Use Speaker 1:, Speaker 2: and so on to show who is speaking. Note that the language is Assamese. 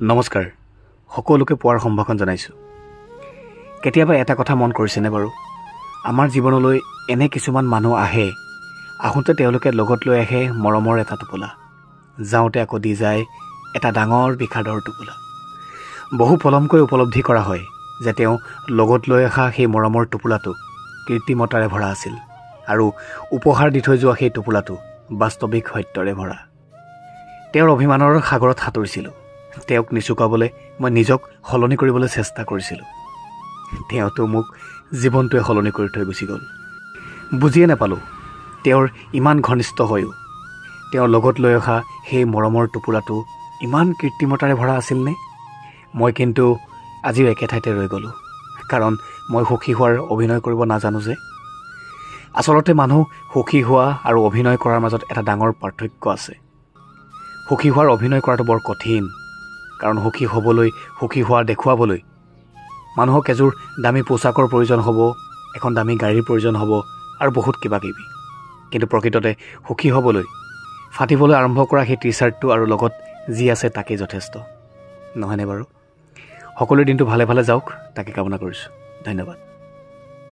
Speaker 1: নমস্কাৰ সকলোকে পোৱাৰ সম্ভাষণ জনাইছোঁ। কেতিয়াবা এটা কথা মন কৰিছেনে বাৰু, আমাৰ জীৱনলৈ এনে কিছুমান মানুহ আহে, আহোঁতে তেওঁলোকে লগত লৈ আহে মৰমৰ এটা টোপোলা, যাওঁতে আকৌ দি যায় এটা ডাঙৰ বিষাদৰ টোপোলা। বহু পলমকৈ উপলব্ধি কৰা হয় যে তেওঁ লগত লৈ অহা সেই মৰমৰ টোপোলাটো কৃত্ৰিমতাৰে ভৰা আছিল আৰু উপহাৰ দি থৈ যোৱা সেই টোপোলাটো বাস্তৱিক সত্যৰে ভৰা। তেওঁৰ অভিমানৰ সাগৰত সাঁতুৰিছিলোঁ। তেওঁক নিচুকাবলৈ মই নিজক সলনি কৰিবলৈ চেষ্টা কৰিছিলোঁ। তেওঁতো মোক জীৱনটোৱে সলনি কৰি থৈ গুচি গ'ল। বুজিয়ে নাপালোঁ তেওঁৰ ইমান ঘনিষ্ঠ হৈও তেওঁৰ লগত লৈ অহা সেই মৰমৰ টোপোলাটো ইমান কৃত্ৰিমতাৰে ভৰা আছিলনে? মই কিন্তু আজিও একে ঠাইতে ৰৈ গ'লোঁ, কাৰণ মই সুখী হোৱাৰ অভিনয় কৰিব নাজানো যে। আচলতে মানুহ সুখী হোৱা আৰু অভিনয় কৰাৰ মাজত এটা ডাঙৰ পাৰ্থক্য আছে। সুখী হোৱাৰ অভিনয় কৰাটো বৰ কঠিন, কাৰণ সুখী হ'বলৈ, সুখী হোৱা দেখুৱাবলৈ মানুহক এযোৰ দামী পোচাকৰ প্ৰয়োজন হ'ব, এখন দামী গাড়ীৰ প্ৰয়োজন হ'ব আৰু বহুত কিবা কিবি। কিন্তু প্ৰকৃততে সুখী হ'বলৈ ফাটিবলৈ আৰম্ভ কৰা সেই টি চাৰ্টটো আৰু লগত যি আছে তাকেই যথেষ্ট, নহয়নে বাৰু? সকলোৰে দিনটো ভালে ভালে যাওক, তাকে কামনা কৰিছোঁ। ধন্যবাদ।